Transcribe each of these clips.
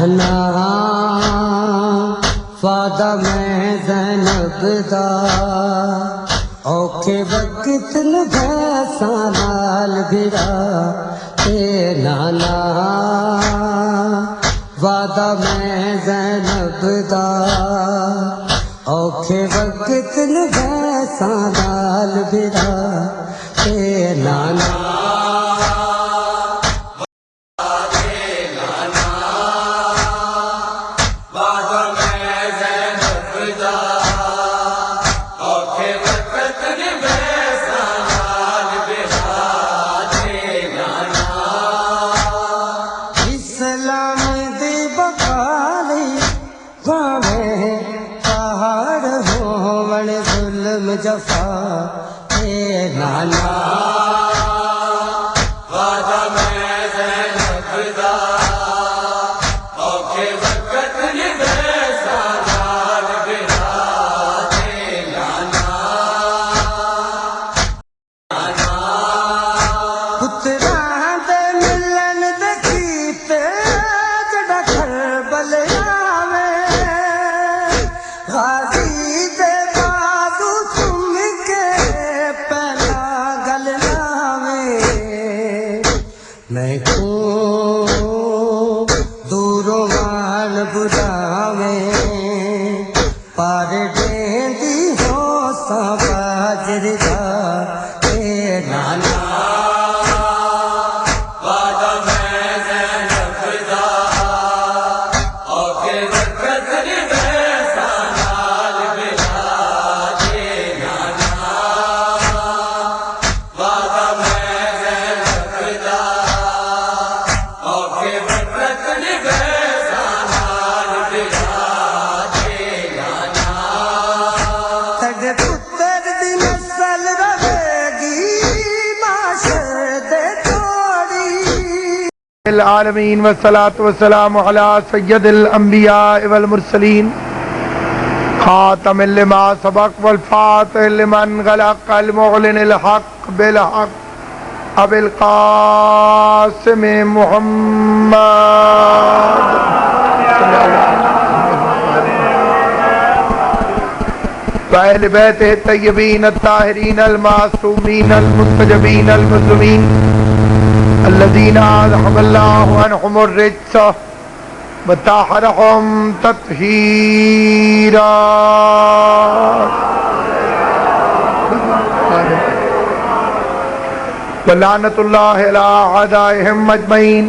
نانا وعدہ میں زینب دا اوکھے وقت نبھیسا نال بھرا اے نانا وعدہ میں زینب دا اوکھے وقت نبھیسا نال بھرا اے نانا جفا اے نانا وعدہ میں زینب دا اوکھے وقت نبھیسا نال بھرا اے نانا پتراں دے ملن دے کیتے جڑا کربل آوے غازی دے میں کو دوروں وال بلاویں پار دیندی ہو ساجر دا اے نانا وعدہ میں زینب دا اوکھے وقت نبھیسا نال بھرا اے نانا وعدہ میں زینب دا العالمین والصلاة والسلام علی سید الانبیاء والمرسلین خاتم لما سبق والفاتح لمن غلق المعلن الحق بالحق ابی القاسم محمد وأہل بیتہ الطیبین الطاہرین المعصومین المستجبین المسلمین الذين أذهب الله عنهم الرجس وطهرهم تطهيرا ولعنة الله على أعدائهم أجمعين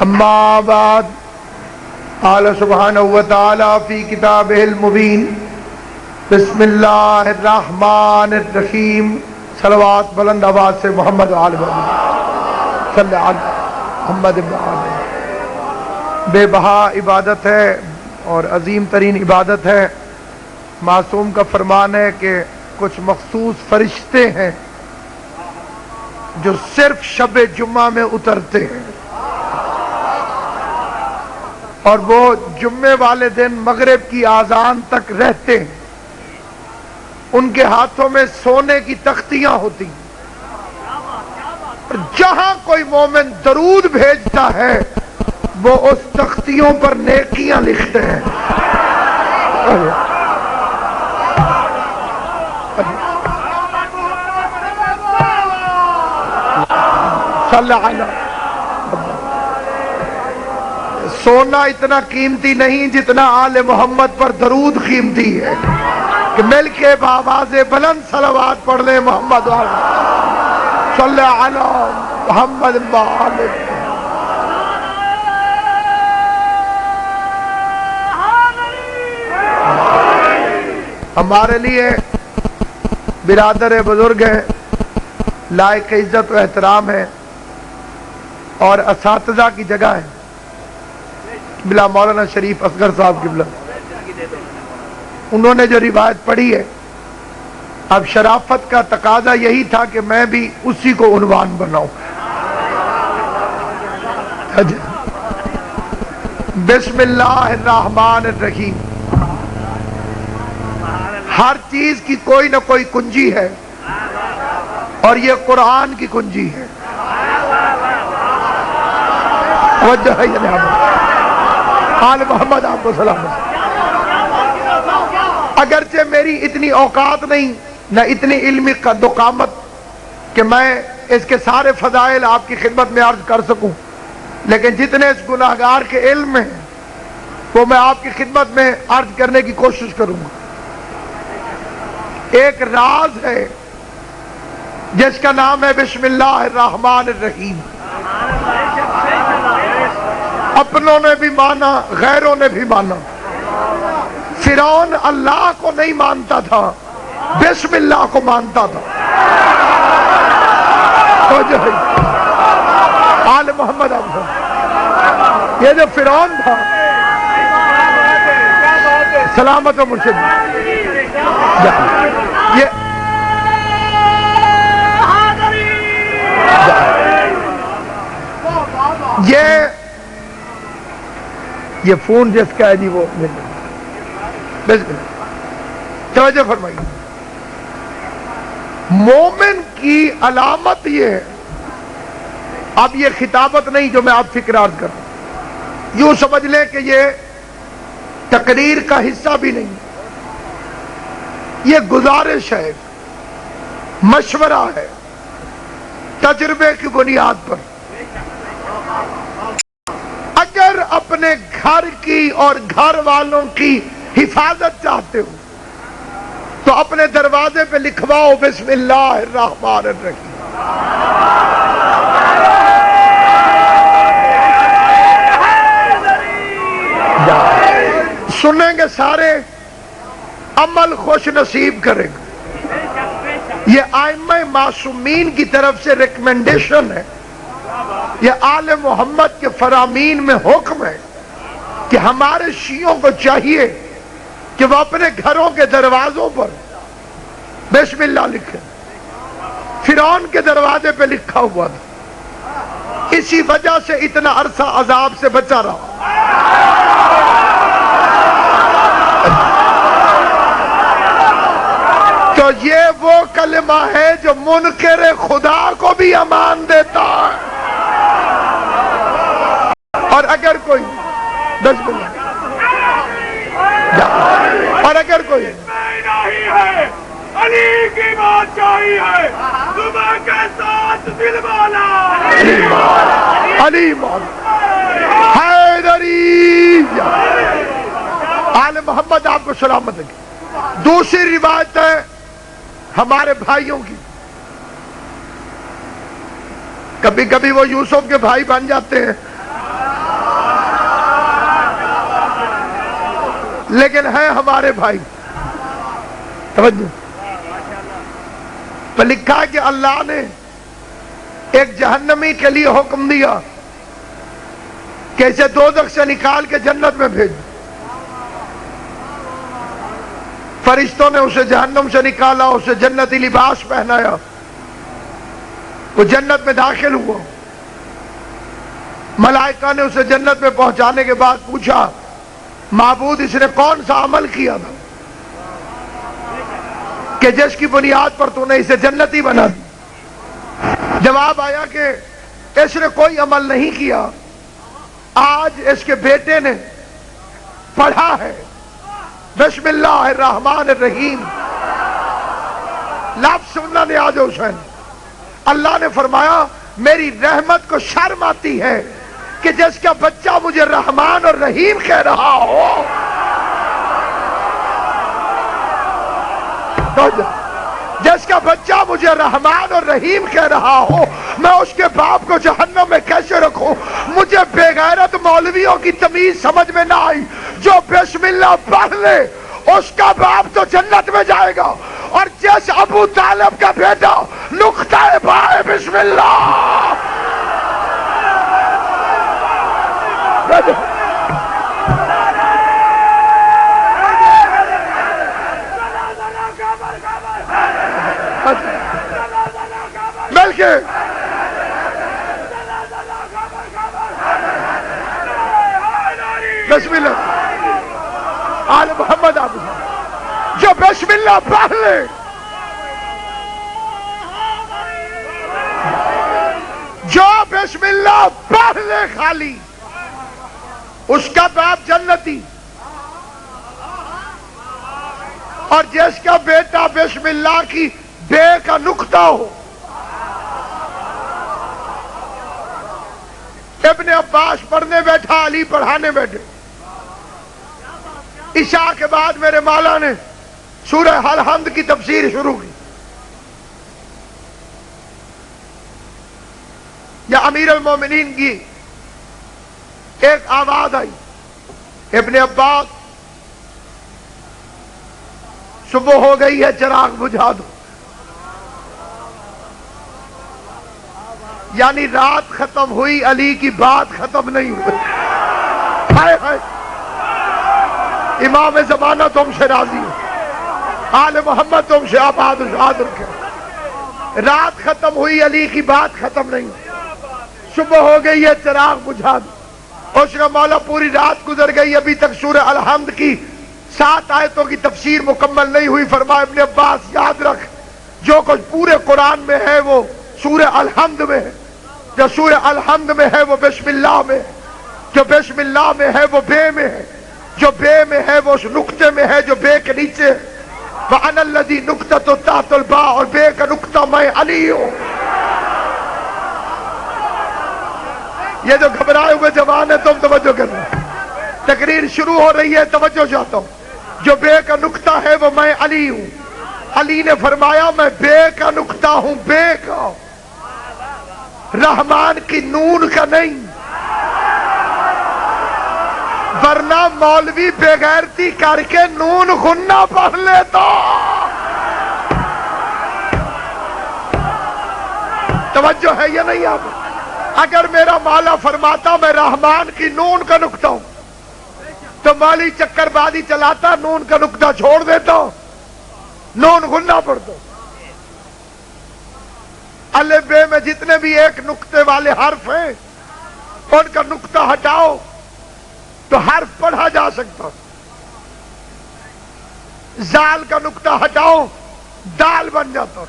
أما بعد قال سبحانه وتعالى في كتابه المبين بسم الله الرحمن الرحيم صلوات بلند آواز سے محمد وآل محمد صلی علی محمد بے بہا عبادت ہے اور عظیم ترین عبادت ہے۔ معصوم کا فرمان ہے کہ کچھ مخصوص فرشتے ہیں جو صرف شب جمعہ میں اترتے ہیں اور وہ جمعے والے دن مغرب کی آذان تک رہتے ہیں۔ ان کے ہاتھوں میں سونے کی تختیاں ہوتی ہیں، جہاں کوئی مومن درود بھیجتا ہے وہ اس تختیوں پر نیکیاں لکھتے ہیں۔ صلی اللہ سونا اتنا قیمتی نہیں جتنا آل محمد پر درود قیمتی ہے کہ مل کے بآواز بلند صلوات پڑھ لیں محمد صلی علی محمد وآلہ۔ ہمارے لیے برادر بزرگ ہیں، لائق عزت و احترام ہے اور اساتذہ کی جگہ ہے۔ بلا مولانا شریف اصغر صاحب قبلہ انہوں نے جو روایت پڑھی ہے، اب شرافت کا تقاضا یہی تھا کہ میں بھی اسی کو عنوان بناؤں۔ بسم اللہ الرحمن الرحیم۔ ہر چیز کی کوئی نہ کوئی کنجی ہے اور یہ قرآن کی کنجی ہے۔ آل محمد آپ کو سلامت۔ اگرچہ میری اتنی اوقات نہیں نہ اتنی علمی قد و قامت کہ میں اس کے سارے فضائل آپ کی خدمت میں عرض کر سکوں، لیکن جتنے اس گناہگار کے علم میں وہ میں آپ کی خدمت میں عرض کرنے کی کوشش کروں گا۔ ایک راز ہے جس کا نام ہے بسم اللہ الرحمن الرحیم۔ اپنوں نے بھی مانا، غیروں نے بھی مانا۔ فرعون اللہ کو نہیں مانتا تھا، بسم اللہ کو مانتا تھا۔ آل محمد اب یہ جو فرعون تھا، سلامت و مرشد، یہ فون جس کا ہے جی وہ توجہ فرمائیے۔ مومن کی علامت یہ ہے، اب یہ خطابت نہیں جو میں آپ فکر عرض کر رہا ہوں، یوں سمجھ لیں کہ یہ تقریر کا حصہ بھی نہیں، یہ گزارش ہے، مشورہ ہے، تجربے کی بنیاد پر۔ اگر اپنے گھر کی اور گھر والوں کی حفاظت چاہتے ہو تو اپنے دروازے پہ لکھواؤ بسم اللہ الرحمن الرحیم۔ سنیں گے سارے، عمل خوش نصیب کریں گے۔ یہ ائمہ معصومین کی طرف سے ریکمنڈیشن ہے، یہ آل محمد کے فرامین میں حکم ہے کہ ہمارے شیعوں کو چاہیے کہ وہ اپنے گھروں کے دروازوں پر بسم اللہ لکھیں۔ فرعون کے دروازے پہ لکھا ہوا تھا، اسی وجہ سے اتنا عرصہ عذاب سے بچا رہا۔ تو یہ وہ کلمہ ہے جو منکر خدا کو بھی امان دیتا ہے۔ اور اگر کوئی بسم اللہ، اور اگر کوئی علی کی بادشاہی ہے، صبح کے ساتھ دل والا علی مولا حیدری، آل محمد آپ کو سلامت ہے۔ دوسری روایت ہے ہمارے بھائیوں کی، کبھی کبھی وہ یوسف کے بھائی بن جاتے ہیں لیکن ہیں ہمارے بھائی۔ توجہ، تو لکھا ہے کہ اللہ نے ایک جہنمی کے لیے حکم دیا کہ اسے دوزخ سے نکال کے جنت میں بھیج۔ فرشتوں نے اسے جہنم سے نکالا، اسے جنتی لباس پہنایا، وہ جنت میں داخل ہوا۔ ملائکہ نے اسے جنت میں پہنچانے کے بعد پوچھا معبود اس نے کون سا عمل کیا تھا کہ جس کی بنیاد پر تو نے اسے جنتی بنا دی؟ جواب آیا کہ اس نے کوئی عمل نہیں کیا، آج اس کے بیٹے نے پڑھا ہے بسم اللہ الرحمن الرحیم، لفظ سننا نیاز حسین۔ اللہ نے فرمایا میری رحمت کو شرم آتی ہے کہ جس کا بچہ مجھے رحمان اور رحیم کہہ رہا ہو، جس کا بچہ مجھے رحمان اور رحیم کہہ رہا ہو، میں اس کے باپ کو جہنم میں کیسے رکھوں؟ مجھے بے غیرت مولویوں کی تمیز سمجھ میں نہ آئی، جو بسم اللہ پڑھ لے اس کا باپ تو جنت میں جائے گا، اور جس ابو طالب کا بیٹا نقطہ بائے بسم اللہ۔ مل کے بسم اللہ، آل محمد آپ جو بسم اللہ پڑھ لے، جو بسم اللہ پڑھ لے خالی اس کا باپ جنتی، اور جس کا بیٹا بسم اللہ کی بے کا نقطہ ہو. ابن عباس پڑھنے بیٹھا، علی پڑھانے بیٹھے. عشاء کے بعد میرے مولا نے سورہ الحمد کی تفسیر شروع کی. یا امیر المومنین کی ایک آواز آئی، ابن عباس صبح ہو گئی ہے، چراغ بجھا دو. یعنی رات ختم ہوئی، علی کی بات ختم نہیں ہوئی. ہائے ہائے، امام زمانہ تم سے راضی ہو، آل محمد تم سے آباد رکھے. رات ختم ہوئی، علی کی بات ختم نہیں ہوئی. صبح ہو گئی ہے، چراغ بجھا دو. اس کا مولا پوری رات گزر گئی، ابھی تک سورہ الحمد کی 7 آیتوں کی تفسیر مکمل نہیں ہوئی. فرمایا ابن عباس یاد رکھ، جو کچھ پورے قرآن میں ہے وہ سورہ الحمد میں ہے. جو سورہ الحمد میں ہے وہ بسم اللہ میں ہے. جو بسم اللہ میں ہے وہ بے میں ہے. جو بے میں ہے وہ اس نقطے میں ہے جو بے کے نیچے ہے. وَأَنَا الَّذِي نُقْطَةُ تَحْتَ الْبَاءِ، اور بے کا نقطہ میں علی ہوں. یہ جو گھبرائے ہوئے جوان ہے تم توجہ کرنا، تقریر شروع ہو رہی ہے، توجہ چاہتا ہوں. جو بے کا نقطہ ہے وہ میں علی ہوں. علی نے فرمایا میں بے کا نقطہ ہوں، بے کا، رحمان کی نون کا نہیں. ورنہ مولوی بےغیرتی کر کے نون غنہ پڑھ لیتا. توجہ ہے یا نہیں آپ؟ اگر میرا مولا فرماتا میں رحمان کی نون کا نقطہ ہوں تو مالی چکر بازی چلاتا، نون کا نقطہ چھوڑ دیتا، نون غنہ پڑھتا. الف بے میں جتنے بھی ایک نقطے والے حرف ہیں ان کا نقطہ ہٹاؤ تو حرف پڑھا جا سکتا. زال کا نقطہ ہٹاؤ دال بن جاتا.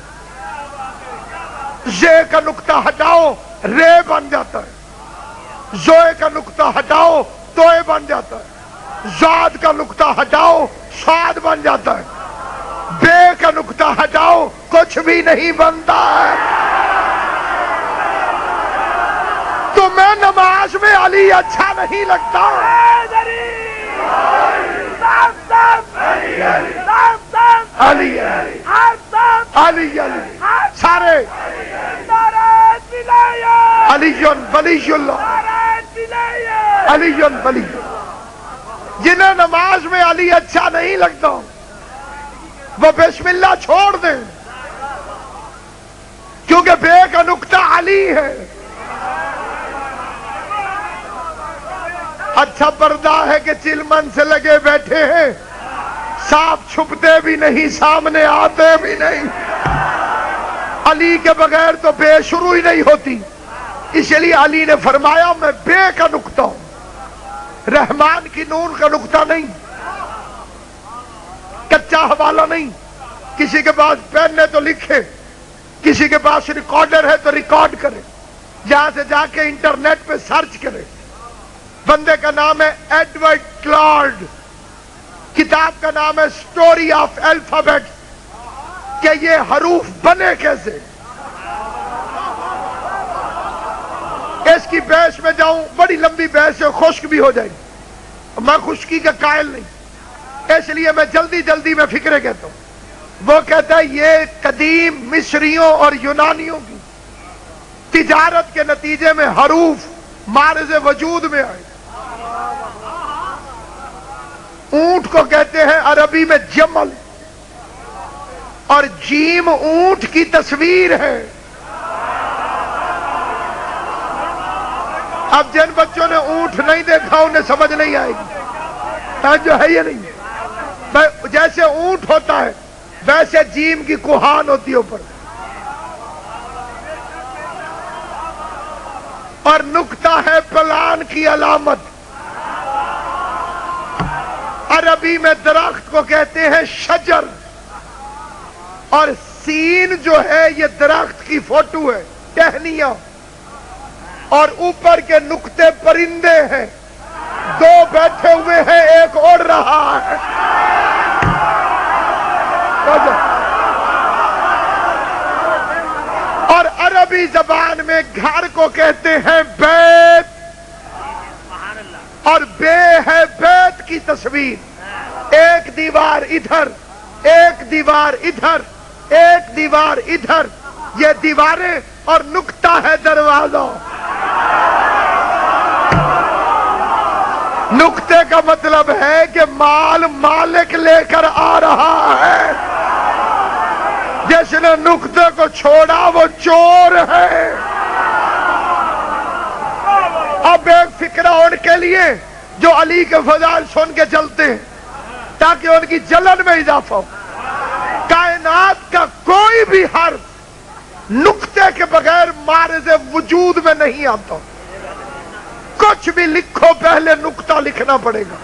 زے کا نقطہ ہٹاؤ رے بن جاتا ہے. زوئے کا نقطہ ہٹاؤ توئے بن جاتا ہے. زاد کا نقطہ ہٹاؤ سعد بن جاتا ہے. بے کا نقطہ ہٹاؤ کچھ بھی نہیں بنتا ہے. تمہیں نماز میں علی اچھا نہیں لگتا؟ علی علی علی سارے علی ولی اللہ، علی ولی. جنہیں نماز میں علی اچھا نہیں لگتا وہ بسم اللہ چھوڑ دیں، کیونکہ بے کا نقطہ علی ہے. اچھا پردہ ہے کہ چلمن سے لگے بیٹھے ہیں، سانپ چھپتے بھی نہیں، سامنے آتے بھی نہیں. علی کے بغیر تو بے شروع ہی نہیں ہوتی. اس لیے علی نے فرمایا میں بے کا نقطہ ہوں، رحمان کی نون کا نقطہ نہیں. کچا حوالہ نہیں. کسی کے پاس پین ہے تو لکھے، کسی کے پاس ریکارڈر ہے تو ریکارڈ کرے، جہاں سے جا کے انٹرنیٹ پہ سرچ کرے. بندے کا نام ہے ایڈورڈ کلارڈ، کتاب کا نام ہے سٹوری آف الفابیٹ، کہ یہ حروف بنے کیسے. اس کی بحث میں جاؤں، بڑی لمبی بحث ہے، خشک بھی ہو جائے گی. میں خشکی کا قائل نہیں، اس لیے میں جلدی جلدی میں فکرے کہتا ہوں. وہ کہتا ہے یہ قدیم مصریوں اور یونانیوں کی تجارت کے نتیجے میں حروف مارز وجود میں آئے. اونٹ کو کہتے ہیں عربی میں جمل، اور جیم اونٹ کی تصویر ہے. اب جن بچوں نے اونٹ نہیں دیکھا انہیں سمجھ نہیں آئے گی جو ہے یہ نہیں. جیسے اونٹ ہوتا ہے ویسے جیم کی کوہان ہوتی ہے اوپر، اور نقطہ ہے پلان کی علامت. عربی میں درخت کو کہتے ہیں شجر، اور سین جو ہے یہ درخت کی فوٹو ہے، ٹہنیاں، اور اوپر کے نقطے پرندے ہیں. دو بیٹھے ہوئے ہیں ایک اڑ رہا ہے. اور عربی زبان میں گھر کو کہتے ہیں بیت, اور بے ہے بیت کی تصویر. ایک دیوار ادھر, ایک دیوار ادھر, ایک دیوار ادھر, یہ دیواریں اور نقطہ ہے دروازہ. نقطے کا مطلب ہے کہ مال مالک لے کر آ رہا ہے, جس نے نقطے کو چھوڑا وہ چور ہے. اب ایک فکرہ ان کے لیے جو علی کے فضائل سن کے چلتے ہیں تاکہ ان کی جلن میں اضافہ ہو. کائنات کا کوئی بھی حرف نقطے کے بغیر مارز وجود میں نہیں آتا. کچھ بھی لکھو پہلے نقطہ لکھنا پڑے گا.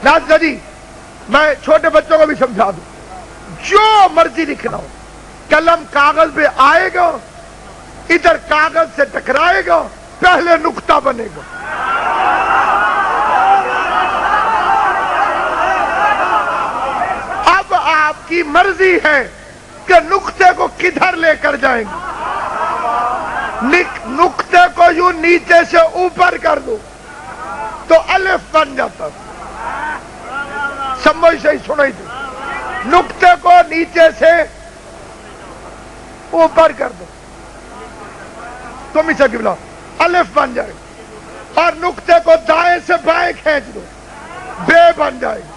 ناظرین جی, میں چھوٹے بچوں کو بھی سمجھا دوں, جو مرضی لکھنا ہو, قلم کاغذ پہ آئے گا, ادھر کاغذ سے ٹکرائے گا, پہلے نقطہ بنے گا. اب آپ کی مرضی ہے کہ نقطے کو کدھر لے کر جائیں گے. نقطے کو یوں نیچے سے اوپر کر دو تو الف بن جاتا. سمجھ صحیح سنائی دو. نقطے کو نیچے سے اوپر کر دو, تم اسے کی بلا الف بن جائے گا. اور نقطے کو دائیں سے بائیں کھینچ دو, بے بن جائے گا.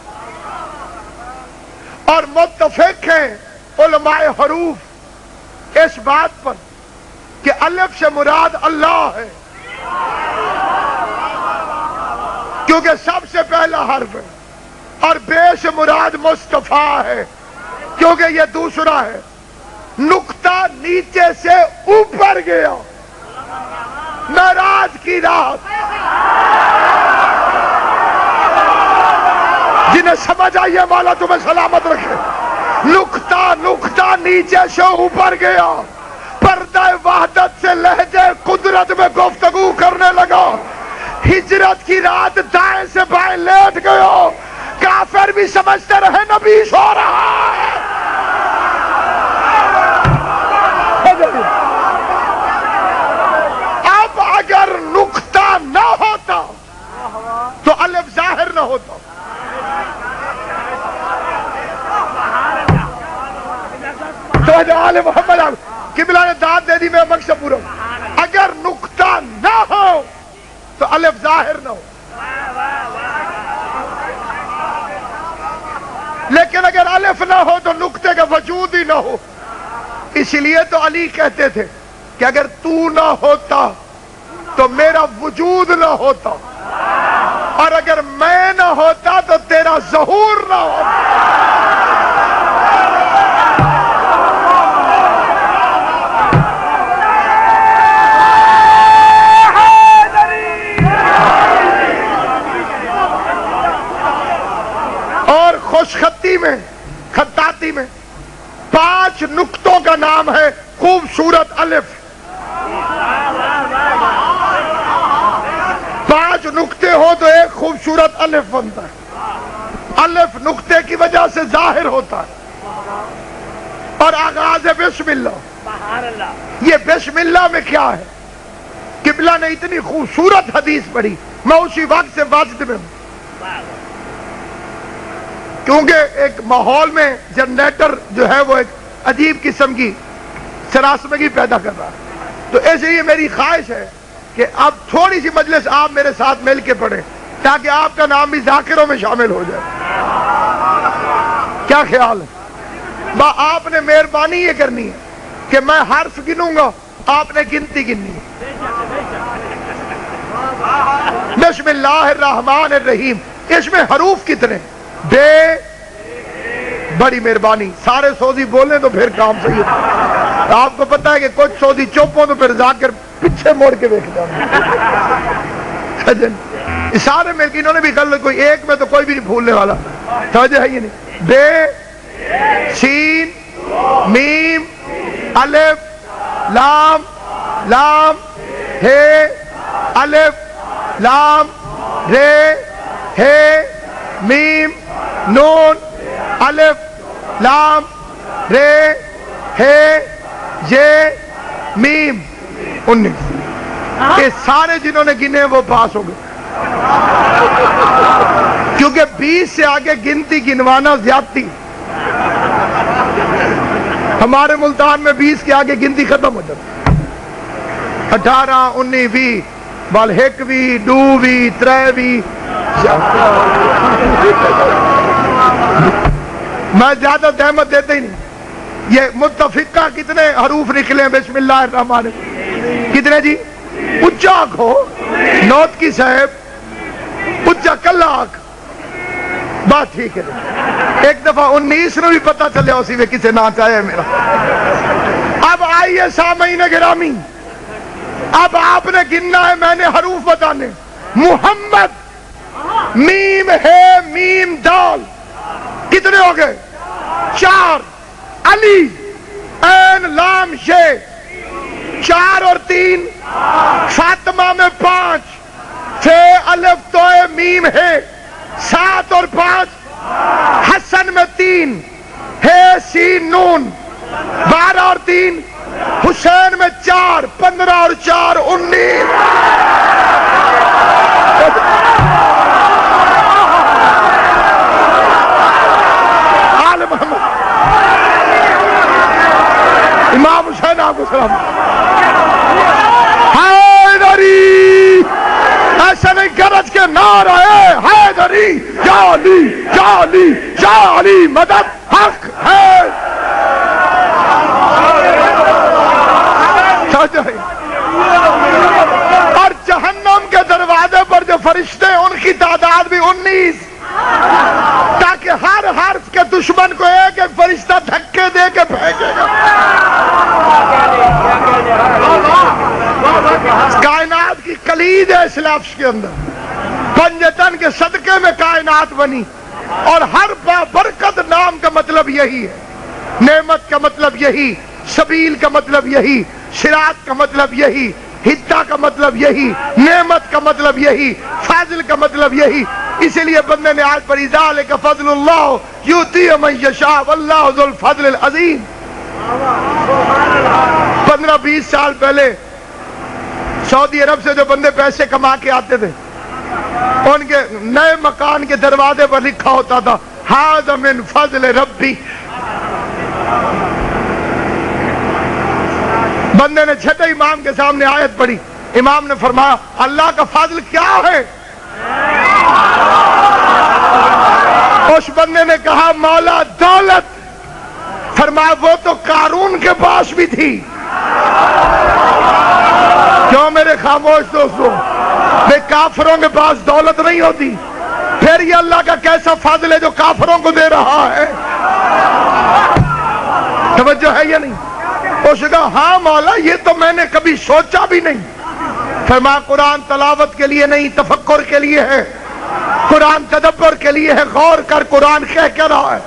اور متفق ہیں علماء حروف اس بات پر کہ الف سے مراد اللہ ہے, کیونکہ سب سے پہلا حرف ہے. اور بے سے مراد مصطفیٰ ہے, کیونکہ یہ دوسرا ہے. نقطہ نیچے سے اوپر گیا. معراج کی رات, جنہیں سمجھ آئیے مولا تمہیں سلامت رکھے. نقطہ نیچے سے اوپر گیا, پردہ وحدت سے لہجے قدرت میں گفتگو کرنے لگا. ہجرت کی رات دائیں سے بائیں لیٹ گیا. کافر بھی سمجھتے رہے نبی سو رہا ہے. اب اگر نقطہ نہ ہوتا تو الف ظاہر نہ ہوتا. تو آل محمد قبلہ نے داد دے دی, میں مقصد پورا. اگر نقطہ نہ ہو تو الف ظاہر نہ ہو. لیکن اگر الف نہ ہو تو نقطے کا وجود ہی نہ ہو. اسی لیے تو علی کہتے تھے کہ اگر تو نہ ہوتا تو میرا وجود نہ ہوتا, اور اگر میں نہ ہوتا تو تیرا ظہور نہ ہوتا. خوشخطی میں, خطاطی میں 5 نقطوں کا نام ہے خوبصورت الف. 5 نقطے ہو تو ایک خوبصورت الف بنتا ہے. الف نقطے کی وجہ سے ظاہر ہوتا ہے. اور آغاز ہے بسم اللہ. یہ بسم اللہ میں کیا ہے؟ قبلہ نے اتنی خوبصورت حدیث پڑھی, میں اسی وقت سے وجد میں ہوں, کیونکہ ایک ماحول میں جنریٹر جو ہے وہ ایک عجیب قسم کی سراسمگی پیدا کر رہا ہے. تو اس لیے میری خواہش ہے کہ اب تھوڑی سی مجلس آپ میرے ساتھ مل کے پڑھیں تاکہ آپ کا نام بھی ذاکروں میں شامل ہو جائے. کیا خیال ہے؟ آپ نے مہربانی یہ کرنی ہے کہ میں حرف گنوں گا, آپ نے گنتی گننی ہے. بسم اللہ الرحمن الرحیم. اس میں حروف کتنے؟ بے, بڑی مہربانی. سارے سعودی بولیں تو پھر کام صحیح ہے. آپ کو پتا ہے کہ کچھ سعودی چپ ہو تو پھر ذاکر پیچھے موڑ کے دیکھ جاتے. سارے مل کے انہوں نے بھی کر لیا, کوئی ایک میں تو کوئی بھی نہیں بھولنے والا. توجہ ہے یہ نہیں. بے, سین, میم, الف, لام, لام, ہے, الف, لام, رے ہے میم نون الف لام رے ہے یہ میم 19. یہ سارے جنہوں نے گنے وہ پاس ہو گئے، کیونکہ 20 سے آگے گنتی گنوانا زیادتی. ہمارے ملتان میں 20 کے آگے گنتی ختم ہو جاتی. 18 19 20 بال 1 بھی 2 بھی 3 بھی. میں زیادہ زحمت دیتے ہی نہیں. یہ متفقہ کتنے حروف نکلے ہیں؟ بسم اللہ الرحمن الرحیم. کتنے جی؟ اچا کھو نوت کی صاحب اچا کلاک بات ٹھیک ہے. ایک دفعہ 19 نے بھی پتا چلے اسی میں کسے نہ چاہے میرا. اب آئیے سامعین گرامی، اب آپ نے گننا ہے، میں نے حروف بتانے. محمد میم ہے میم دال کتنے ہو گئے؟ 4. علی این لام شے 4 اور 3. فاطمہ میں 5. 6 الف تو میم ہے 7 اور 5. حسن میں 3 ہے سین نون 12 اور 3. حسین میں 4 15 اور 4 19. آل محمد امام حسین آپ کو سلام. حیدری ایسا نہیں گرج کے نعرہ ہے حیدری یا علی یا علی یا علی مدد حق ہے. اور جہنم کے دروازے پر جو فرشتے ہیں ان کی تعداد بھی 19، تاکہ ہر حرف کے دشمن کو ایک ایک فرشتہ دھکے دے کے پھینکے گا. کائنات کی کلید ہے اس لفظ کے اندر. پنجتن کے صدقے میں کائنات بنی، اور ہر برکت نام کا مطلب یہی ہے، نعمت کا مطلب یہی، سبیل کا مطلب یہی، صراط کا مطلب یہی، ہدہ کا مطلب یہی، نعمت کا مطلب یہی، فاضل کا مطلب یہی. اسی لیے بندے نے آج پر ذالک فضل اللہ یؤتی من یشاء واللہ ذو الفضل العظیم. 15-20 سال پہلے سعودی عرب سے جو بندے پیسے کما کے آتے تھے، ان کے نئے مکان کے دروازے پر لکھا ہوتا تھا ھذا من فضل ربی. بندے نے چھٹے امام کے سامنے آیت پڑھی، امام نے فرمایا اللہ کا فضل کیا ہے؟ اس بندے نے کہا مولا دولت. فرمایا وہ تو قارون کے پاس بھی تھی. کیوں میرے خاموش دوستوں؟ بے کافروں کے پاس دولت نہیں ہوتی. پھر یہ اللہ کا کیسا فضل ہے جو کافروں کو دے رہا ہے؟ توجہ ہے یا نہیں؟ اس نے کہا ہاں مولا یہ تو میں نے کبھی سوچا بھی نہیں. فرمایا قرآن تلاوت کے لیے نہیں، تفکر کے لیے ہے. قرآن تدبر کے لیے ہے. غور کر قرآن کہہ رہا ہے.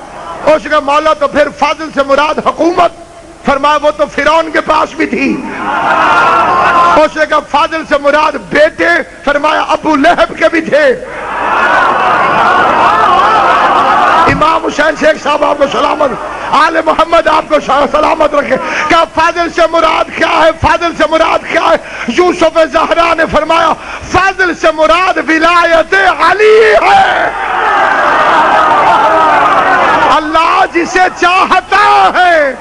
اس نے کہا مولا تو پھر فضل سے مراد حکومت؟ فرمایا وہ تو فرعون کے پاس بھی تھی. اس نے کہا فضل سے مراد بیٹے؟ فرمایا ابو لہب کے بھی تھے. امام حسین شیخ صاحب آپ کو سلامت، آل محمد آپ کو سلامت رکھے. کیا فاضل سے مراد کیا ہے؟ فاضل سے مراد کیا ہے؟ یوسف زہرا نے فرمایا فاضل سے مراد ولایت علی ہے. اللہ جسے چاہتا ہے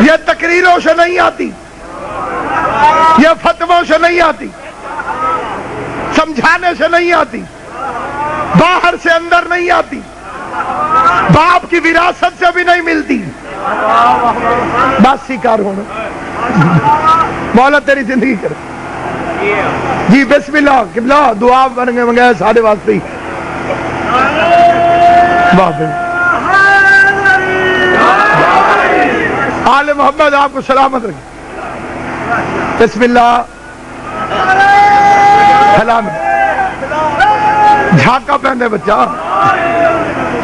یہ تقریروں سے نہیں آتی، یہ فتووں سے نہیں آتی، سمجھانے سے نہیں آتی، باہر سے اندر نہیں آتی، باپ کی وراثت سے بھی نہیں ملتی. بس سیکار ہونا. مولا تیری زندگی کرے. جی بسم اللہ قبلہ دعا بن گئے منگائے سارے واسطے ہی. آل محمد آپ کو سلامت رکھے. بسم اللہ سلام. جھاکا پہنے بچہ.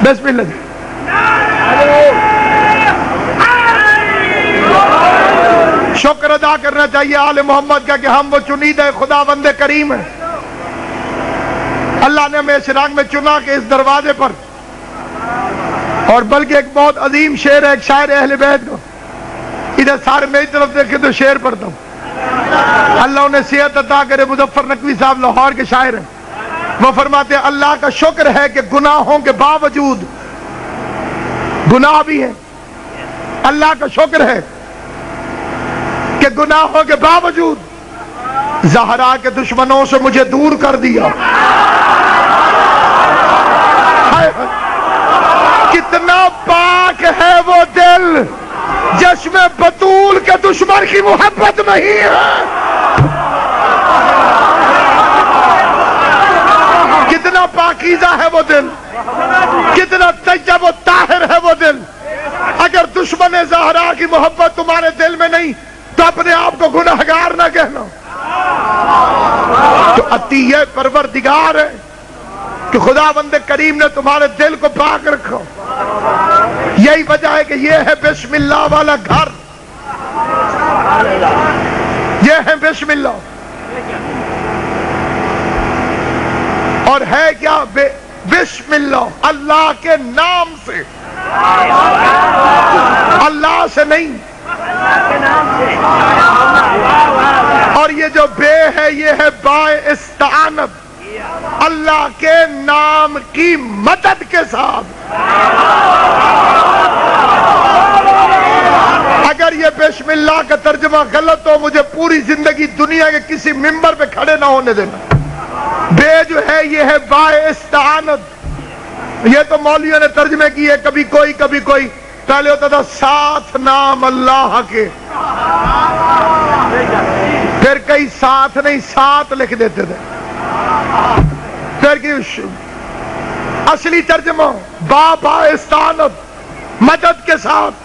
بسم اللہ جی. شکر ادا کرنا چاہیے آل محمد کا کہ ہم وہ چنیدہ خدا بند کریم ہیں. اللہ نے ہمیں اس رنگ میں چنا کہ اس دروازے پر. اور بلکہ ایک بہت عظیم شعر ہے ایک شاعر اہل بیت کا, ادھر سارے میری طرف دیکھے تو شعر پڑھتا ہوں. اللہ انہیں صحت عطا کرے, مظفر نقوی صاحب لاہور کے شاعر ہیں. وہ فرماتے ہیں اللہ کا شکر ہے کہ گناہوں کے باوجود, گناہ بھی ہیں, اللہ کا شکر ہے کہ گناہوں کے باوجود زہرا کے دشمنوں سے مجھے دور کر دیا. کتنا پاک ہے وہ دل جس میں بطول کے دشمن کی محبت نہیں ہے. کتنا پاکیزہ ہے وہ دل, کتنا طیب و طاہر ہے وہ دل. اگر دشمن زہرا کی محبت تمہارے دل میں نہیں تو اپنے آپ کو گناہگار نہ کہنا. تو عطیہ پروردگار ہے کہ خدا بند کریم نے تمہارے دل کو پاک رکھا. یہی وجہ ہے کہ یہ ہے بسم اللہ والا گھر, یہ ہے بسم اللہ. اور ہے کیا بسم اللہ, اللہ کے نام سے, اللہ سے نہیں. اور یہ جو بے ہے یہ ہے بائے استعانت, اللہ کے نام کی مدد کے ساتھ. اگر یہ بسم اللہ کا ترجمہ غلط ہو مجھے پوری زندگی دنیا کے کسی ممبر پہ کھڑے نہ ہونے دینا. بے جو ہے یہ ہے بائے استعانت. یہ تو مولویوں نے ترجمے کیے, کبھی کوئی. پہلے ہوتا تھا ساتھ نام اللہ کے, پھر کئی ساتھ نہیں ساتھ لکھ دیتے تھے. پھر اصلی ترجمہ با استعانت, مدد کے ساتھ.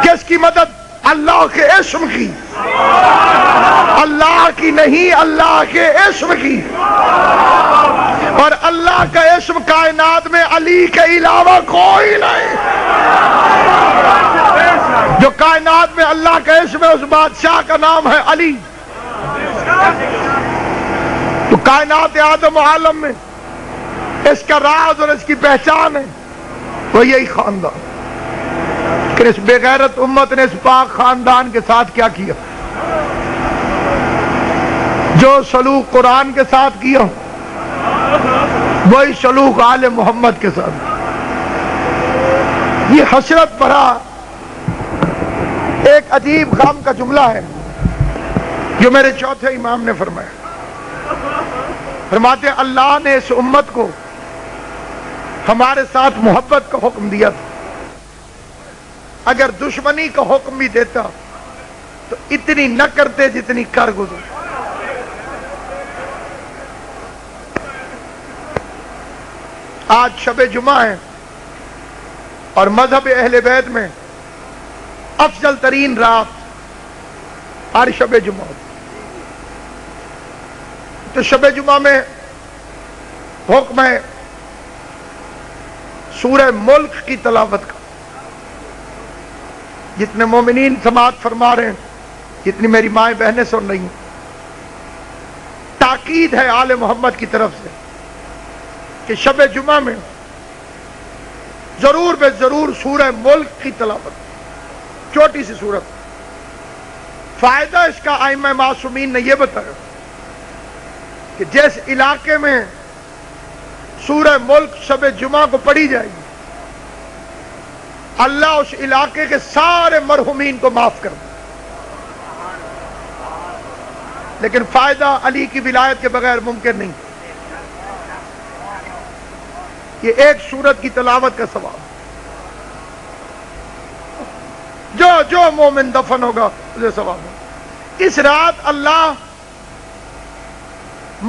کس کی مدد؟ اللہ کے اسم کی, اللہ کی نہیں, اللہ کے اسم کی. اور اللہ کا اسم کائنات میں علی کے علاوہ کوئی نہیں. جو کائنات میں اللہ کا اسم ہے اس بادشاہ کا نام ہے علی. تو کائنات آدم و عالم میں اس کا راز اور اس کی پہچان ہے وہ یہی خاندان. کہ اس بے غیرت امت نے اس پاک خاندان کے ساتھ کیا کیا, جو سلوک قرآن کے ساتھ کیا وہی سلوک آل محمد کے ساتھ. یہ حسرت بھرا ایک عجیب غم کا جملہ ہے جو میرے چوتھے امام نے فرمایا. فرماتے ہیں اللہ نے اس امت کو ہمارے ساتھ محبت کا حکم دیا تھا. اگر دشمنی کا حکم بھی دیتا تو اتنی نہ کرتے جتنی کر گزر. آج شب جمعہ ہے اور مذہب اہل بیت میں افضل ترین رات ہر شب جمعہ. تو شب جمعہ میں حکم ہے سورہ ملک کی تلاوت کا. جتنے مومنین سماعت فرما رہے ہیں, جتنی میری مائیں بہنیں سن رہی ہیں, تاکید ہے آل محمد کی طرف سے کہ شب جمعہ میں ضرور بے ضرور سورہ ملک کی تلاوت. چھوٹی سی سورت. فائدہ اس کا ائمہ معصومین نے یہ بتایا کہ جس علاقے میں سورہ ملک شب جمعہ کو پڑھی جائے گی اللہ اس علاقے کے سارے مرحومین کو معاف کر دے. لیکن فائدہ علی کی ولایت کے بغیر ممکن نہیں. یہ ایک سورت کی تلاوت کا ثواب. جو مومن دفن ہوگا اسے ثواب ہوگا. اس رات اللہ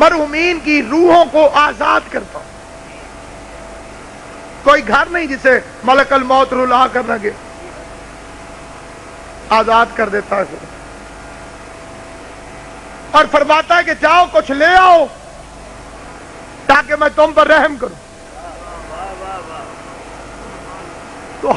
مرحومین کی روحوں کو آزاد کرتا. کوئی گھر نہیں جسے ملک الموت رلا کر نہ گئے, آزاد کر دیتا ہے اور فرماتا ہے کہ جاؤ کچھ لے آؤ تاکہ میں تم پر رحم کروں. تو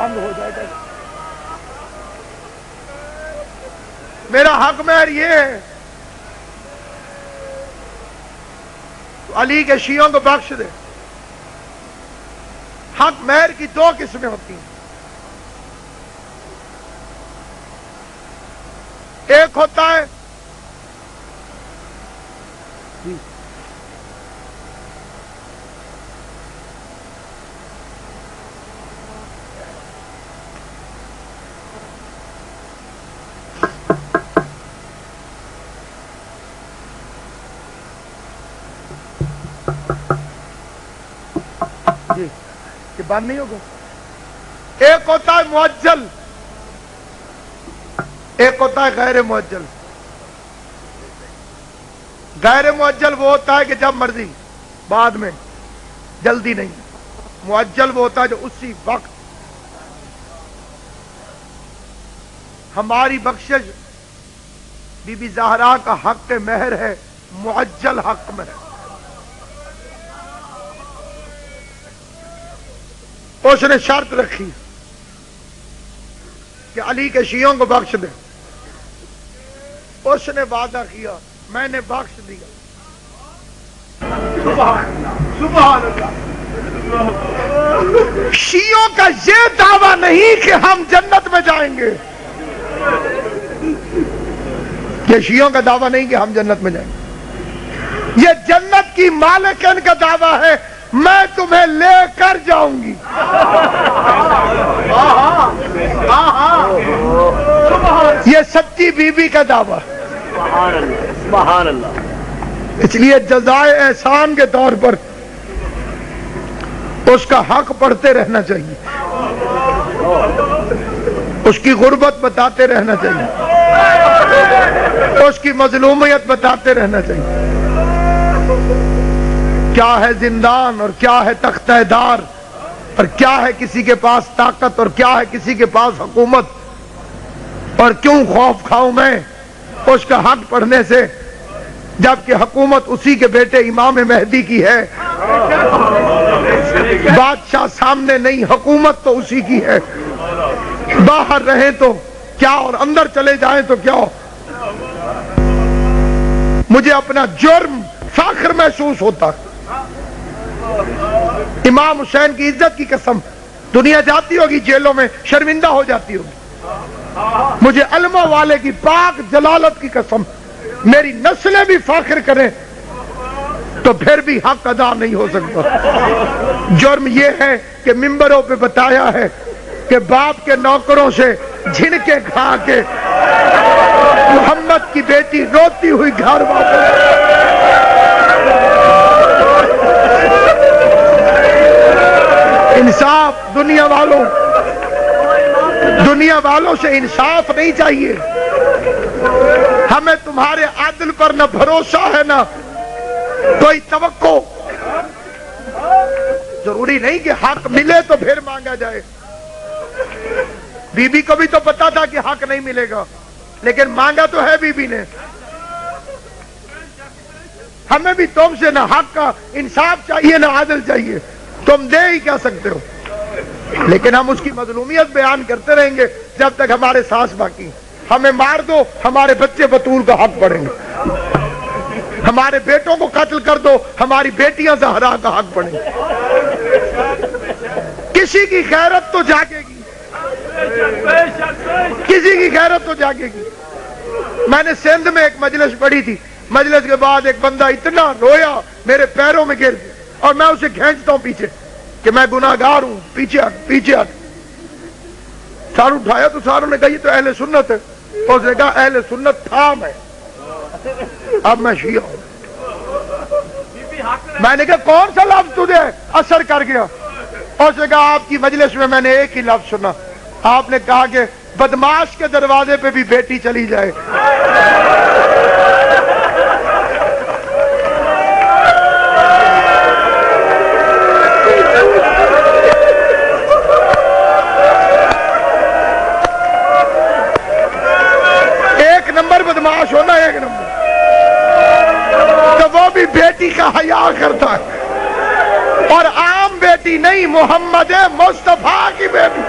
بند ہو جائے گا. میرا حق مہر یہ ہے تو علی کے شیعوں کو بخش دے. حق مہر کی دو قسمیں ہوتی ہیں. ایک ہوتا ہے جی کہ بند نہیں ہوگا. ایک ہوتا ہے معجل، ایک ہوتا ہے غیر معجل. غیر معجل وہ ہوتا ہے کہ جب مرضی، بعد میں، جلدی نہیں. معجل وہ ہوتا ہے جو اسی وقت. ہماری بخشش بی بی زہرا کا حق مہر ہے، معجل حق مہر. اس نے شرط رکھی کہ علی کے شیعوں کو بخش دے. اس نے وعدہ کیا میں نے بخش دیا. سبحان اللہ سبحان اللہ. شیعوں کا یہ دعویٰ نہیں کہ ہم جنت میں جائیں گے. یہ شیعوں کا دعویٰ نہیں کہ ہم جنت میں جائیں گے. یہ جنت کی مالکن کا دعویٰ ہے میں تمہیں لے کر جاؤں گی. یہ سچی بی بی کا دعویٰ. سبحان اللہ. اس لیے جزائے احسان کے طور پر اس کا حق پڑھتے رہنا چاہیے، اس کی غربت بتاتے رہنا چاہیے، اس کی مظلومیت بتاتے رہنا چاہیے. کیا ہے زندان اور کیا ہے تختہ دار اور کیا ہے کسی کے پاس طاقت اور کیا ہے کسی کے پاس حکومت، اور کیوں خوف کھاؤں میں اس کا حق پڑھنے سے جبکہ حکومت اسی کے بیٹے امام مہدی کی ہے. بادشاہ سامنے نہیں، حکومت تو اسی کی ہے. باہر رہیں تو کیا اور اندر چلے جائیں تو کیا. مجھے اپنا جرم فخر محسوس ہوتا. امام حسین کی عزت کی قسم دنیا جاتی ہوگی جیلوں میں شرمندہ ہو جاتی ہوگی. مجھے علماء والے کی پاک جلالت کی قسم میری نسلیں بھی فخر کریں تو پھر بھی حق ادا نہیں ہو سکتا. جرم یہ ہے کہ ممبروں پہ بتایا ہے کہ باپ کے نوکروں سے جھنکے کھا کے محمد کی بیٹی روتی ہوئی گھر واپس. انصاف دنیا والوں سے انصاف نہیں چاہیے. ہمیں تمہارے عدل پر نہ بھروسہ ہے نہ کوئی توقع. ضروری نہیں کہ حق ملے تو پھر مانگا جائے. بی بی کو بھی تو پتا تھا کہ حق نہیں ملے گا لیکن مانگا تو ہے بی بی نے. ہمیں بھی تم سے نہ حق کا انصاف چاہیے نہ عدل چاہیے. تم دے ہی کیا سکتے ہو لیکن ہم اس کی مظلومیت بیان کرتے رہیں گے جب تک ہمارے سانس باقی. ہمیں مار دو ہمارے بچے بطول کا حق پڑھیں گے. ہمارے بیٹوں کو قتل کر دو ہماری بیٹیاں زہرا کا حق پڑھیں گے. کسی کی غیرت تو جاگے گی، کسی کی غیرت تو جاگے گی. میں نے سندھ میں ایک مجلس پڑھی تھی. مجلس کے بعد ایک بندہ اتنا رویا میرے پیروں میں گر گیا اور میں اسے کھینچتا ہوں پیچھے کہ میں گناہگار ہوں، پیچھے ہٹ پیچھے ہٹ. سار اٹھایا تو ساروں نے کہا یہ تو اہل سنت ہے. اس نے کہا اہل سنت تھا میں، اب میں شیعہ ہوں. میں نے کہا کون سا لفظ تجھے اثر کر گیا؟ اس نے کہا آپ کی مجلس میں میں نے ایک ہی لفظ سنا. آپ نے کہا کہ بدماش کے دروازے پہ بھی بیٹی چلی جائے. بدماش ہونا ایک نمبر تو وہ بھی بیٹی کا حیا کرتا ہے اور عام بیٹی نہیں، محمد مصطفیٰ کی بیٹی.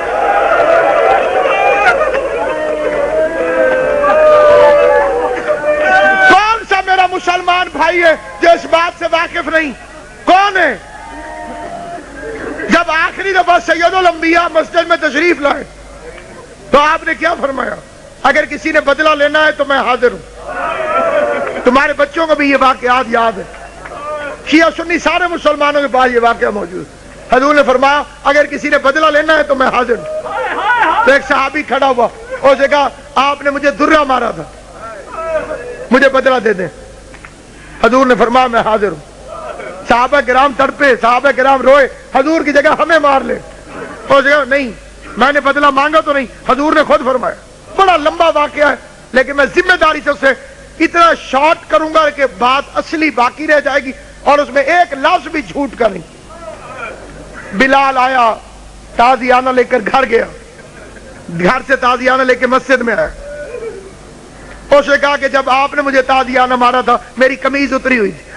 کون سا میرا مسلمان بھائی ہے جو اس بات سے واقف نہیں؟ کون ہے؟ جب آخری دفعہ سید الانبیاء مسجد میں تشریف لائے تو آپ نے کیا فرمایا؟ اگر کسی نے بدلہ لینا ہے تو میں حاضر ہوں۔ تمہارے بچوں کو بھی یہ واقعات یاد ہے، شیعہ سنی سارے مسلمانوں کے پاس یہ واقعہ موجود ہے۔ حضور نے فرمایا اگر کسی نے بدلہ لینا ہے تو میں حاضر ہوں۔ تو ایک صحابی کھڑا ہوا، اس نے کہا آپ نے مجھے درہ مارا تھا، مجھے بدلہ دے دیں۔ حضور نے فرمایا میں حاضر ہوں۔ صحابہ کرام تڑپے، صحابہ کرام روئے، حضور کی جگہ ہمیں مار لے۔ اس نے کہا نہیں، میں نے بدلہ مانگا تو نہیں، حضور نے خود فرمایا۔ بڑا لمبا واقعہ ہے لیکن میں ذمہ داری سے اسے اتنا شارٹ کروں گا کہ بات اصلی باقی رہ جائے گی اور اس میں ایک لفظ بھی جھوٹ کا نہیں۔ بلال آیا، تازیانہ لے کر گھر گیا، گھر سے تازیانہ لے کے مسجد میں آیا۔ اس نے کہا کہ جب آپ نے مجھے تازیانہ مارا تھا میری قمیض اتری ہوئی تھی،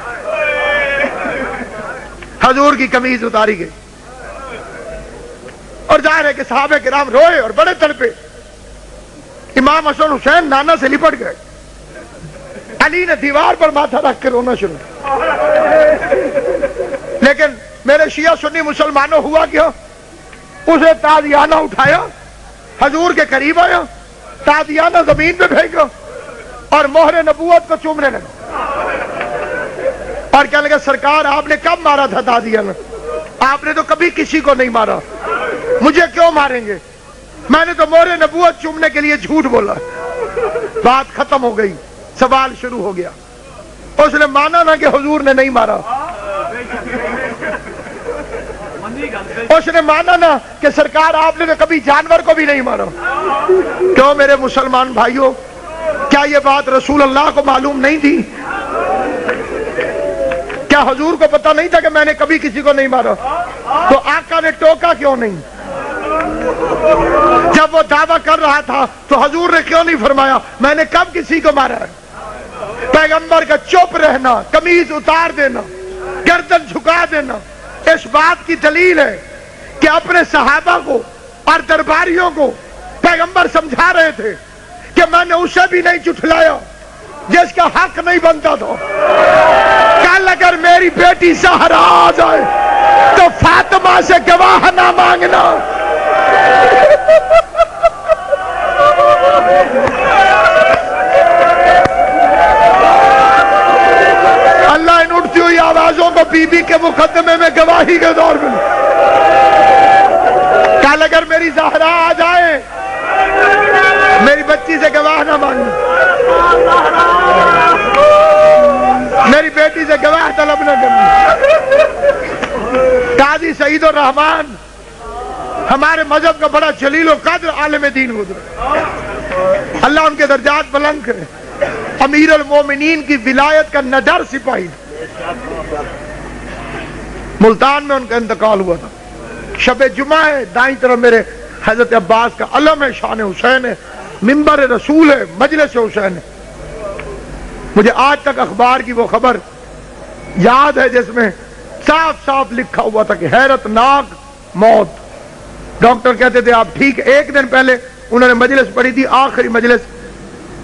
حضور کی قمیض اتاری گئی۔ اور ظاہر ہے کہ صحابہ کرام روئے اور بڑے تڑپے۔ امام حسن حسین نانا سے لپٹ گئے، علی نے دیوار پر ماتھا رکھ کے رونا شروع۔ لیکن میرے شیعہ سنی مسلمانوں ہوا کیا؟ اسے تازیانہ اٹھایا، حضور کے قریب آیا، تازیانہ زمین پہ پھینکا اور مہر نبوت کو چومنے لگا اور کہنے لگا سرکار آپ نے کب مارا تھا تازیانہ؟ آپ نے تو کبھی کسی کو نہیں مارا، مجھے کیوں ماریں گے؟ میں نے تو مہر نبوت چومنے کے لیے جھوٹ بولا۔ بات ختم ہو گئی، سوال شروع ہو گیا۔ اس نے مانا نہ کہ حضور نے نہیں مارا، اس نے مانا نہ کہ سرکار آپ نے تو کبھی جانور کو بھی نہیں مارا۔ کیوں میرے مسلمان بھائیوں، کیا یہ بات رسول اللہ کو معلوم نہیں تھی؟ کیا حضور کو پتا نہیں تھا کہ میں نے کبھی کسی کو نہیں مارا؟ تو آقا نے ٹوکا کیوں نہیں؟ جب وہ دعویٰ کر رہا تھا تو حضور نے کیوں نہیں فرمایا میں نے کب کسی کو مارا ہے؟ پیغمبر کا چپ رہنا، قمیض اتار دینا، گردن جھکا دینا اس بات کی دلیل ہے کہ اپنے صحابہ کو اور درباریوں کو پیغمبر سمجھا رہے تھے کہ میں نے اسے بھی نہیں جھٹلایا جس کا حق نہیں بنتا تھا۔ کل اگر میری بیٹی زہرا آ جائے تو فاطمہ سے گواہ نہ مانگنا۔ اللہ ان اٹھتی ہوئی آوازوں کو بی بی کے مقدمے میں گواہی کے دور میں، کل اگر میری زہرا آ جائے میری بچی سے گواہ نہ مانگنا، میری بیٹی سے گواہ طلب نہ کرنا۔ قاضی سعید الرحمان ہمارے مذہب کا بڑا جلیل و قدر عالم دین گزرے، اللہ ان کے درجات بلند کرے۔ امیر المومنین کی ولایت کا نڈر سپاہی، ملتان میں ان کا انتقال ہوا تھا۔ شب جمعہ ہے، دائیں طرف میرے حضرت عباس کا علم ہے، شان حسین ہے، منبر رسول ہے، مجلس حسین ہے۔ مجھے آج تک اخبار کی وہ خبر یاد ہے جس میں صاف صاف لکھا ہوا تھا کہ حیرت ناک موت۔ ڈاکٹر کہتے تھے آپ ٹھیک۔ ایک دن پہلے انہوں نے مجلس پڑھی تھی، آخری مجلس،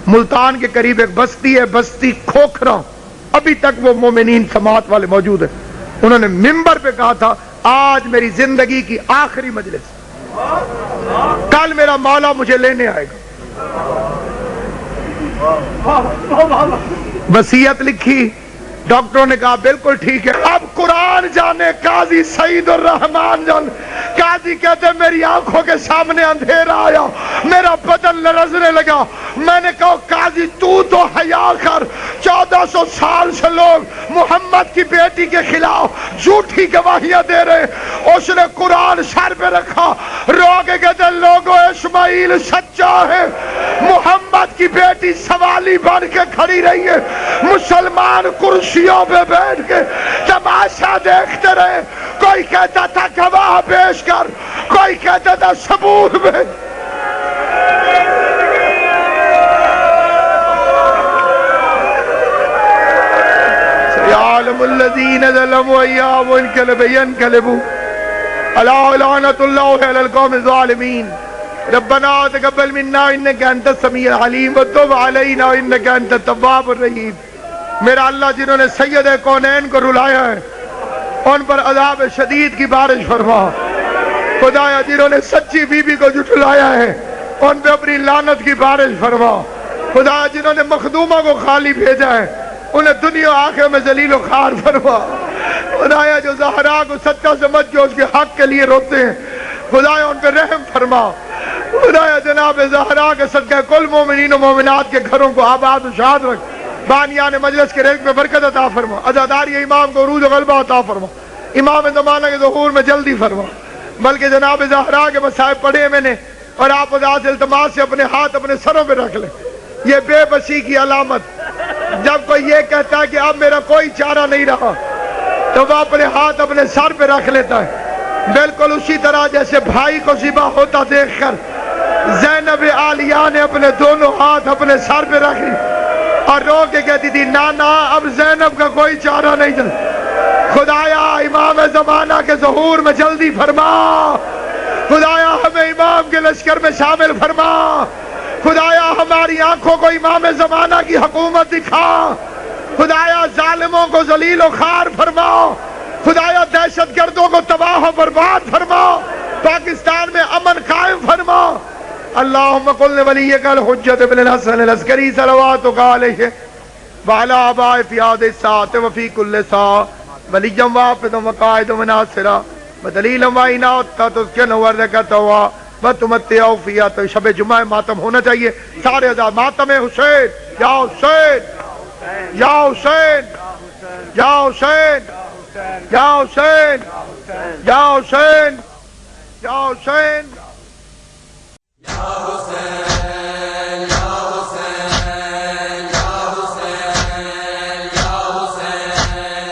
ملتان کے قریب ایک بستی ہے، بستی کھوکھرا، ابھی تک وہ مومنین سماعت والے موجود ہیں۔ انہوں نے منبر پہ کہا تھا آج میری زندگی کی آخری مجلس، کل میرا مولا مجھے لینے آئے گا۔ وصیت لکھی، ڈاکٹروں نے کہا بالکل ٹھیک ہے۔ اب قرآن جانے، قاضی سعید الرحمان جانے۔ قاضی کہتے میری آنکھوں کے سامنے اندھیرا آیا، میرا بدن لرزنے لگا۔ میں نے کہا قاضی تو حیا کر، 1400 سال سے لوگ محمد کی بیٹی کے خلاف جھوٹی گواہیاں دے رہے۔ اس نے قرآن سر پہ رکھا، رو کے کہتے لوگوں اسماعیل سچا ہے، محمد کی بیٹی سوالی بن کے کھڑی رہی ہے، مسلمان کرسیوں پہ بیٹھ کے تماشا دیکھتے رہے۔ کوئی کہتا تھا گواہ پیش کر، کوئی کہتا تھا ثبوت میں۔ سيعلم الذين ظلموا أيام ينقلبوا ألا لعنة الله على القوم الظالمين۔ ربنا تقبل منا انك انت السميع العلیم وتب علینا انك انت التواب الرحیم۔ میرا اللہ جنہوں نے سید کونین کو رلایا ہے ان پر عذاب شدید کی بارش فرما۔ خدایا جنہوں نے سچی بی بی کو جھٹلایا ہے ان پہ اپنی لعنت کی بارش فرما۔ خدایا جنہوں نے مخدومہ کو خالی بھیجا ہے انہیں دنیا و آخرت میں ذلیل و خوار فرما۔ خدایا جو زہرا کو سچا سمجھ کے اس کے حق کے لیے روتے ہیں خدایا ان پہ رحم فرما۔ خدایا جناب زہرا کے صدقہ کل مومنین و مومنات کے گھروں کو آباد و شاد رکھ۔ بانیان مجلس کے رزق میں برکت عطا فرما۔ عزاداری امام کو عروج و غلبہ عطا فرما۔ امام زمانہ کے ظہور میں جلدی فرما۔ بلکہ جناب زہرا کے مصائب پڑھے میں نے اور آپ ذات التماس سے اپنے ہاتھ اپنے سروں پہ رکھ لیں۔ یہ بے بسی کی علامت جب کوئی یہ کہتا ہے کہ اب میرا کوئی چارہ نہیں رہا تو وہ اپنے ہاتھ اپنے سر پہ رکھ لیتا ہے، بالکل اسی طرح جیسے بھائی کو ذبح ہوتا دیکھ کر زینب عالیہ نے اپنے دونوں ہاتھ اپنے سر پہ رکھ لی اور رو کے کہتی تھی نانا اب زینب کا کوئی چارہ نہیں چل۔ خدایا امام زمانہ کے ظہور میں جلدی فرما۔ خدایا ہمیں امام کے لشکر میں شامل فرما۔ خدایا ہماری آنکھوں کو امام زمانہ کی حکومت دکھا۔ خدایا ظالموں کو ذلیل و خوار فرما۔ خدایا دہشت گردوں کو تباہ و برباد فرما۔ پاکستان میں امن قائم فرما۔ اللہم قل ولیک الحجت ابن الحسن العسکری صلواتک علیہ وعلی آبائہ فی هذه الساعة وفی کل ساعة ولیا وافدا وقائدا وناصرا ودلیلا وعناتا تسکن ورکتا وتمتعا فیہا۔ تو شب جمعہ ماتم ہونا چاہیے سارے آزاد۔ ماتم حسین یا حسین یا حسین یا حسین یا حسین یا حسین یا حسین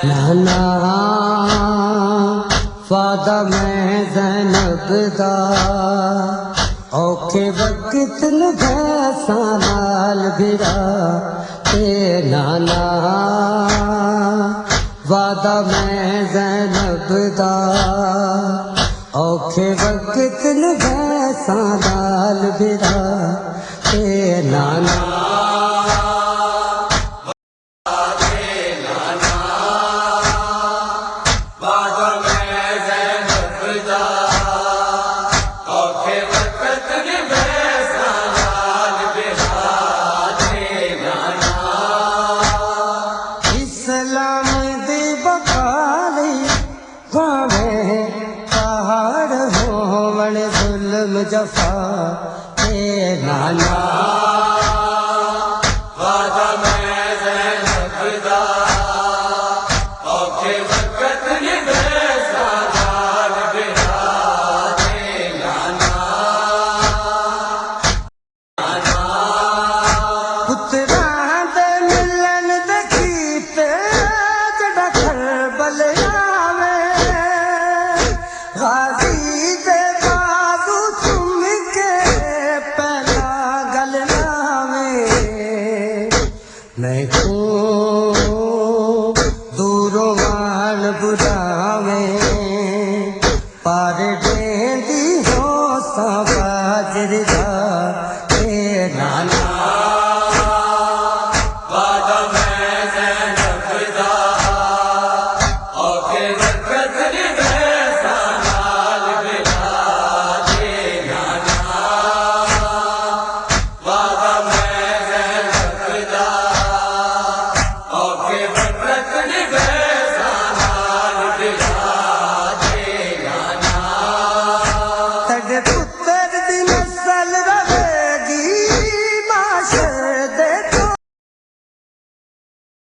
نانا فادا میں زینب دا اوکھے وقت نبھیسا نال بھرا اے نانا وعدہ میں زینب دا اوکھے وقت نبھیسا نال بھرا اے نانا جفا اے نانا میں کو دوروں وال برا